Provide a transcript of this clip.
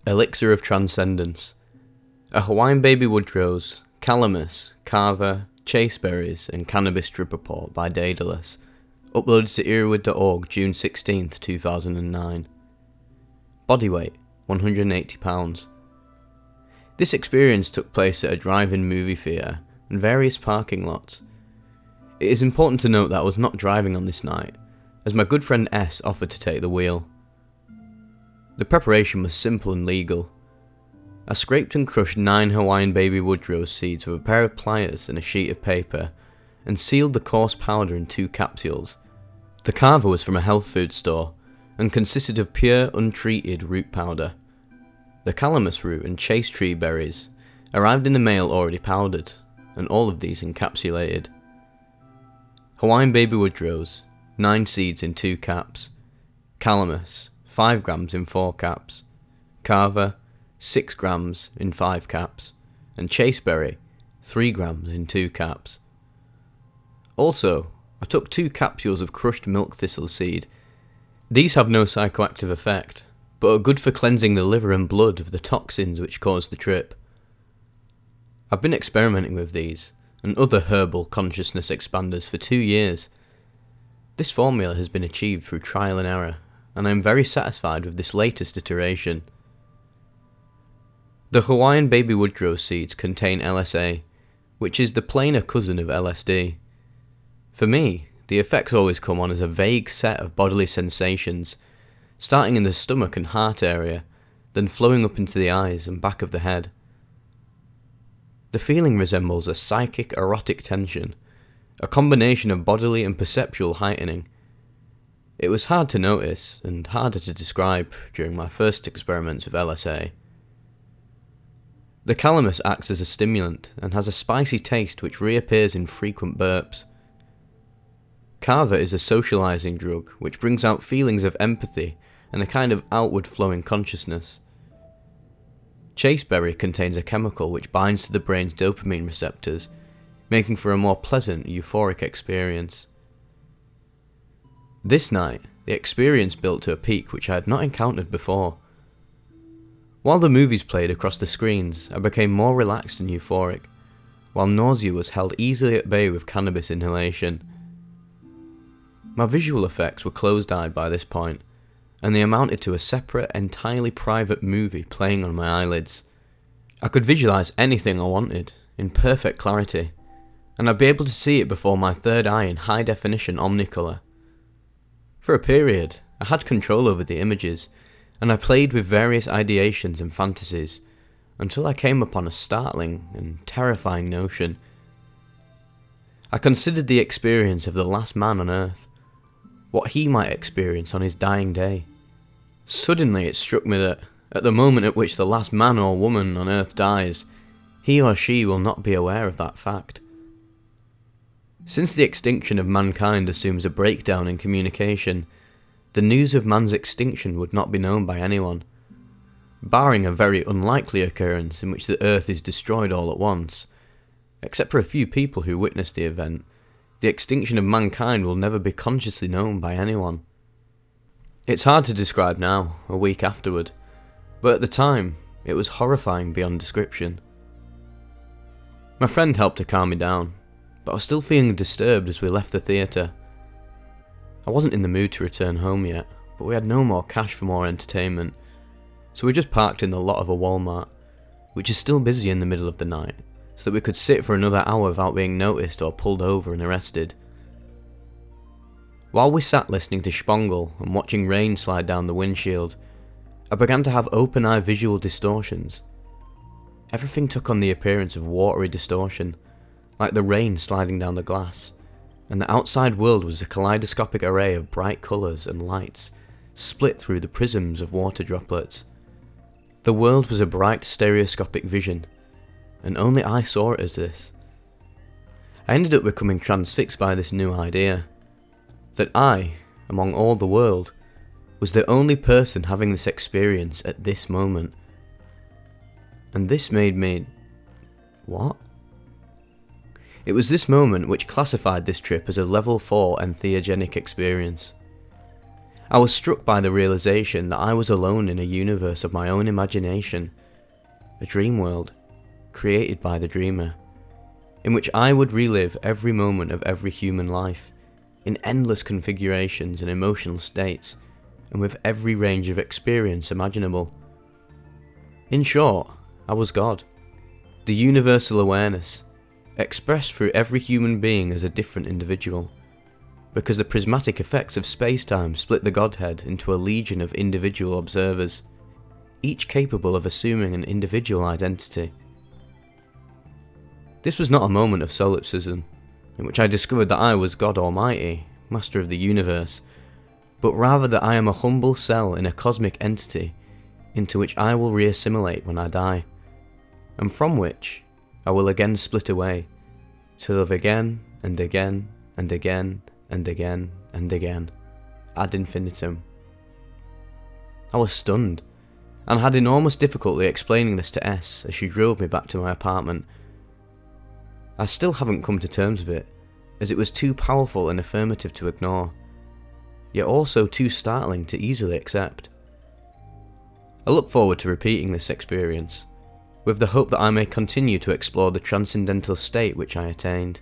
Elixir of Transcendence. A Hawaiian Baby Woodrose, Calamus, Carver, Chaseberries and Cannabis Drip Report by Daedalus. Uploaded to earwid.org June 16th, 2009. Body weight, 180 pounds. This experience took place at a drive-in movie theatre and various parking lots. It is important to note that I was not driving on this night, as my good friend S offered to take the wheel. The preparation was simple and legal. I scraped and crushed 9 Hawaiian Baby Woodrose seeds with a pair of pliers and a sheet of paper, and sealed the coarse powder in 2 capsules. The carver was from a health food store, and consisted of pure, untreated root powder. The calamus root and chase tree berries arrived in the mail already powdered, and all of these encapsulated. Hawaiian Baby Woodrose, 9 seeds in 2 caps. Calamus, 5 grams in 4 caps. Carver, 6 grams in 5 caps. And chaseberry, 3 grams in 2 caps. Also, I took 2 capsules of crushed milk thistle seed. These have no psychoactive effect, but are good for cleansing the liver and blood of the toxins which cause the trip. I've been experimenting with these, and other herbal consciousness expanders for 2 years. This formula has been achieved through trial and error, and I am very satisfied with this latest iteration. The Hawaiian Baby Woodrose seeds contain LSA, which is the plainer cousin of LSD. For me, the effects always come on as a vague set of bodily sensations, starting in the stomach and heart area, then flowing up into the eyes and back of the head. The feeling resembles a psychic erotic tension, a combination of bodily and perceptual heightening. It was hard to notice, and harder to describe, during my first experiments with LSA. The calamus acts as a stimulant, and has a spicy taste which reappears in frequent burps. Carver is a socializing drug, which brings out feelings of empathy and a kind of outward flowing consciousness. Chaseberry contains a chemical which binds to the brain's dopamine receptors, making for a more pleasant, euphoric experience. This night, the experience built to a peak which I had not encountered before. While the movies played across the screens, I became more relaxed and euphoric, while nausea was held easily at bay with cannabis inhalation. My visual effects were closed-eyed by this point, and they amounted to a separate, entirely private movie playing on my eyelids. I could visualise anything I wanted, in perfect clarity, and I'd be able to see it before my third eye in high-definition omnicolour. For a period, I had control over the images, and I played with various ideations and fantasies, until I came upon a startling and terrifying notion. I considered the experience of the last man on Earth, what he might experience on his dying day. Suddenly it struck me that, at the moment at which the last man or woman on Earth dies, he or she will not be aware of that fact. Since the extinction of mankind assumes a breakdown in communication, the news of man's extinction would not be known by anyone. Barring a very unlikely occurrence in which the Earth is destroyed all at once, except for a few people who witness the event, the extinction of mankind will never be consciously known by anyone. It's hard to describe now, a week afterward, but at the time, it was horrifying beyond description. My friend helped to calm me down, but I was still feeling disturbed as we left the theatre. I wasn't in the mood to return home yet, but we had no more cash for more entertainment, so we just parked in the lot of a Walmart, which is still busy in the middle of the night, so that we could sit for another hour without being noticed or pulled over and arrested. While we sat listening to Spongle and watching rain slide down the windshield, I began to have open-eye visual distortions. Everything took on the appearance of watery distortion, like the rain sliding down the glass, and the outside world was a kaleidoscopic array of bright colours and lights, split through the prisms of water droplets. The world was a bright stereoscopic vision, and only I saw it as this. I ended up becoming transfixed by this new idea, that I, among all the world, was the only person having this experience at this moment. And this made me... what? It was this moment which classified this trip as a level 4 entheogenic experience. I was struck by the realization that I was alone in a universe of my own imagination, a dream world, created by the dreamer, in which I would relive every moment of every human life, in endless configurations and emotional states, and with every range of experience imaginable. In short, I was God, the universal awareness, expressed through every human being as a different individual, because the prismatic effects of space-time split the Godhead into a legion of individual observers, each capable of assuming an individual identity. This was not a moment of solipsism, in which I discovered that I was God Almighty, Master of the Universe, but rather that I am a humble cell in a cosmic entity into which I will reassimilate when I die, and from which I will again split away, to live again and again and again and again and again, ad infinitum. I was stunned, and had enormous difficulty explaining this to S as she drove me back to my apartment. I still haven't come to terms with it, as it was too powerful and affirmative to ignore, yet also too startling to easily accept. I look forward to repeating this experience, with the hope that I may continue to explore the transcendental state which I attained.